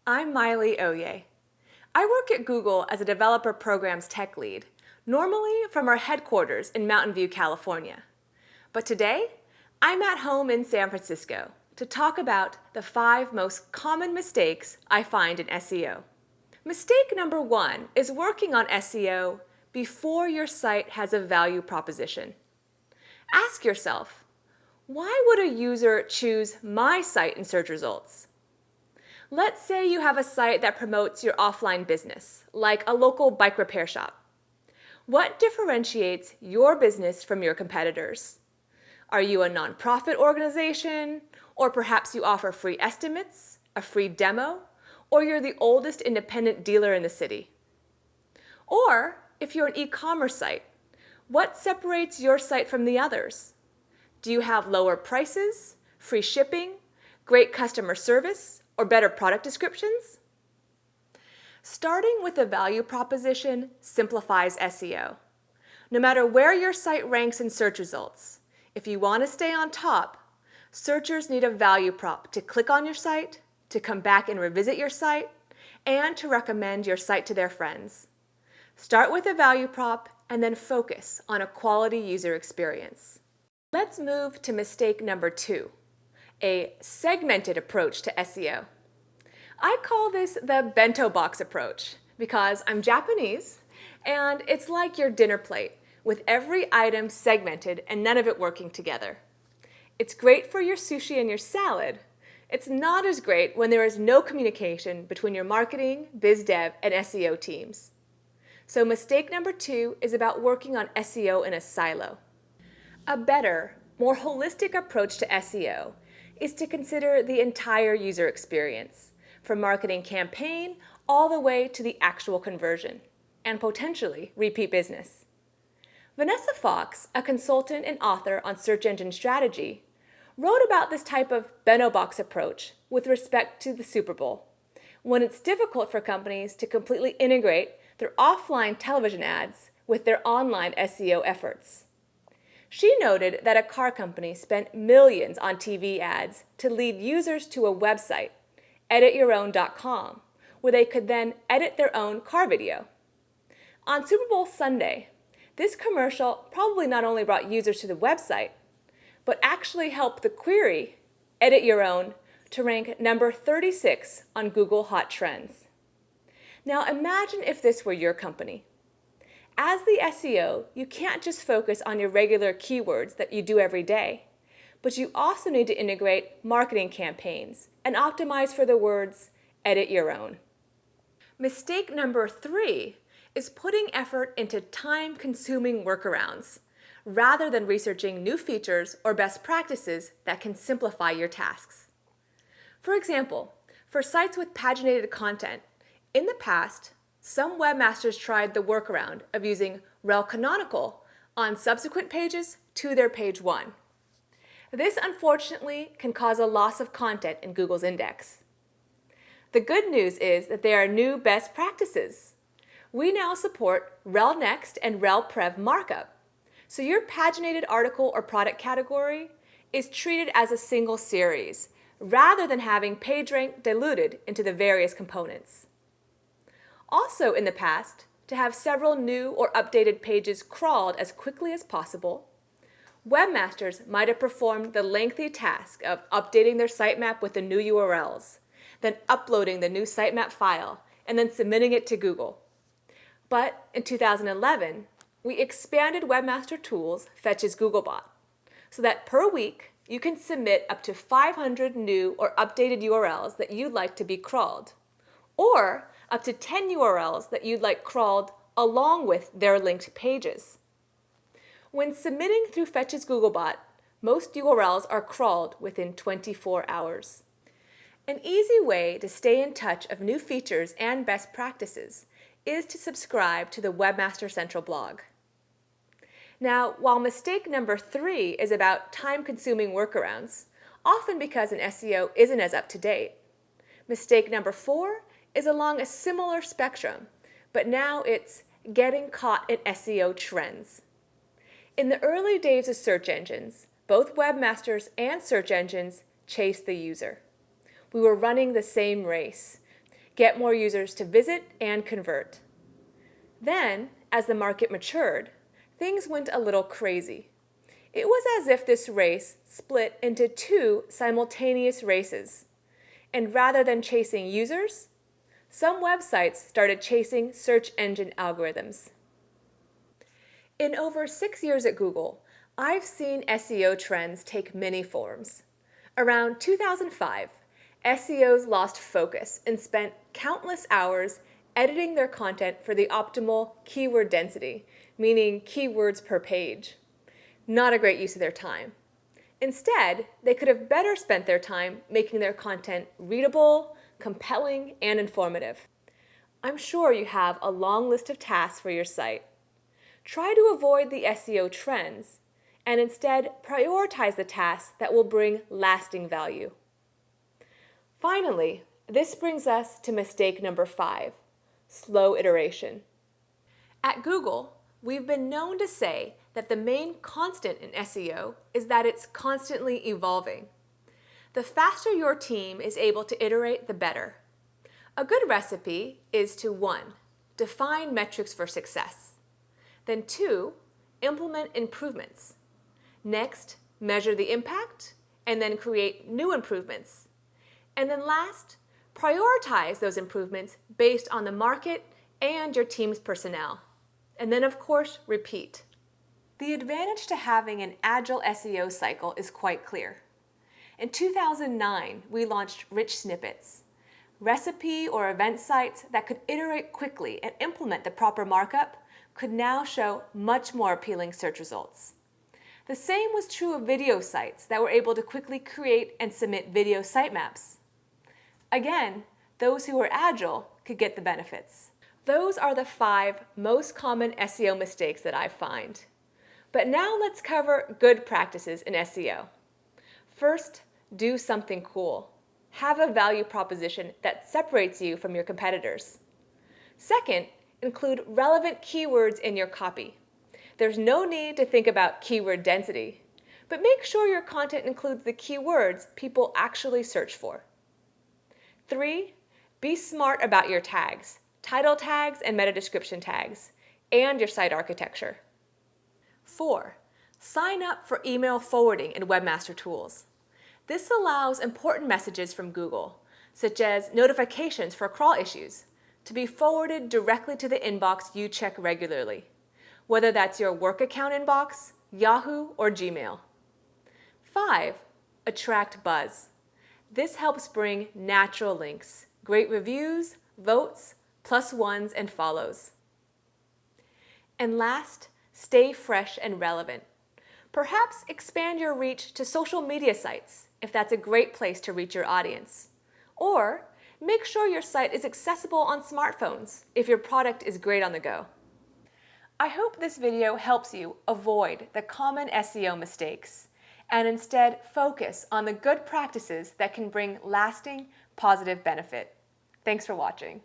I'm Miley Oye. I work at Google as a developer programs tech lead, normally from our headquarters in Mountain View, California. But today, I'm at home in San Francisco to talk about the 5 most common mistakes I find in SEO. Mistake number 1 is working on SEO before your site has a value proposition. Ask yourself, why would a user choose my site in search results? Let's say you have a site that promotes your offline business, like a local bike repair shop. What differentiates your business from your competitors? Are you a nonprofit organization? Or perhaps you offer free estimates, a free demo, or you're the oldest independent dealer in the city? Or if you're an e-commerce site, what separates your site from the others? Do you have lower prices, free shipping, great customer service, or better product descriptions? Starting with a value proposition simplifies SEO. No matter where your site ranks in search results, if you want to stay on top, searchers need a value prop to click on your site, to come back and revisit your site, and to recommend your site to their friends. Start with a value prop and then focus on a quality user experience. Let's move to mistake number 2. A segmented approach to SEO. I call this the bento box approach because I'm Japanese and it's like your dinner plate with every item segmented and none of it working together. It's great for your sushi and your salad. It's not as great when there is no communication between your marketing, biz dev, and SEO teams. So mistake number 2 is about working on SEO in a silo. A better, more holistic approach to SEO is to consider the entire user experience, from marketing campaign all the way to the actual conversion, and potentially repeat business. Vanessa Fox, a consultant and author on search engine strategy, wrote about this type of bento box approach with respect to the Super Bowl, when it's difficult for companies to completely integrate their offline television ads with their online SEO efforts. She noted that a car company spent millions on TV ads to lead users to a website, edityourOwn.com, where they could then edit their own car video. On Super Bowl Sunday, this commercial probably not only brought users to the website, but actually helped the query, Edit Your Own, to rank number 36 on Google Hot Trends. Now imagine if this were your company. As the SEO, you can't just focus on your regular keywords that you do every day, but you also need to integrate marketing campaigns and optimize for the words, edit your own. Mistake number 3 is putting effort into time-consuming workarounds, rather than researching new features or best practices that can simplify your tasks. For example, for sites with paginated content, in the past, some webmasters tried the workaround of using rel canonical on subsequent pages to their page 1. This unfortunately can cause a loss of content in Google's index. The good news is that there are new best practices. We now support rel next and rel prev markup, so your paginated article or product category is treated as a single series rather than having page rank diluted into the various components. Also in the past, to have several new or updated pages crawled as quickly as possible, webmasters might have performed the lengthy task of updating their sitemap with the new URLs, then uploading the new sitemap file, and then submitting it to Google. But in 2011, we expanded Webmaster Tools Fetch's Googlebot, so that per week you can submit up to 500 new or updated URLs that you'd like to be crawled, or up to 10 URLs that you'd like crawled along with their linked pages. When submitting through Fetch's Googlebot, most URLs are crawled within 24 hours. An easy way to stay in touch of new features and best practices is to subscribe to the Webmaster Central blog. Now, while mistake number 3 is about time-consuming workarounds, often because an SEO isn't as up-to-date, mistake number 4 is along a similar spectrum, but now it's getting caught in SEO trends. In the early days of search engines, both webmasters and search engines chased the user. We were running the same race. get more users to visit and convert. Then, as the market matured, things went a little crazy. It was as if this race split into two simultaneous races. And rather than chasing users, some websites started chasing search engine algorithms. In over 6 years at Google, I've seen SEO trends take many forms. Around 2005, SEOs lost focus and spent countless hours editing their content for the optimal keyword density, meaning keywords per page. Not a great use of their time. Instead, they could have better spent their time making their content readable, compelling, and informative. I'm sure you have a long list of tasks for your site. Try to avoid the SEO trends and instead prioritize the tasks that will bring lasting value. Finally, this brings us to mistake number 5, slow iteration. At Google, we've been known to say that the main constant in SEO is that it's constantly evolving. The faster your team is able to iterate, the better. A good recipe is to 1, define metrics for success. Then 2, implement improvements. Next, measure the impact, and then create new improvements. And then last, prioritize those improvements based on the market and your team's personnel. And then, of course, repeat. The advantage to having an agile SEO cycle is quite clear. In 2009, we launched Rich Snippets, recipe or event sites that could iterate quickly and implement the proper markup could now show much more appealing search results. The same was true of video sites that were able to quickly create and submit video sitemaps. Again, those who were agile could get the benefits. Those are the 5 most common SEO mistakes that I find. But now let's cover good practices in SEO. First, do something cool. Have a value proposition that separates you from your competitors. Second, include relevant keywords in your copy. There's no need to think about keyword density, but make sure your content includes the keywords people actually search for. 3, be smart about your tags, title tags and meta description tags, and your site architecture. 4, sign up for email forwarding in Webmaster Tools. This allows important messages from Google, such as notifications for crawl issues, to be forwarded directly to the inbox you check regularly, whether that's your work account inbox, Yahoo, or Gmail. 5, attract buzz. This helps bring natural links, great reviews, votes, +1s, and follows. And last, stay fresh and relevant. Perhaps expand your reach to social media sites if that's a great place to reach your audience. Or make sure your site is accessible on smartphones if your product is great on the go. I hope this video helps you avoid the common SEO mistakes and instead focus on the good practices that can bring lasting, positive benefit. Thanks for watching.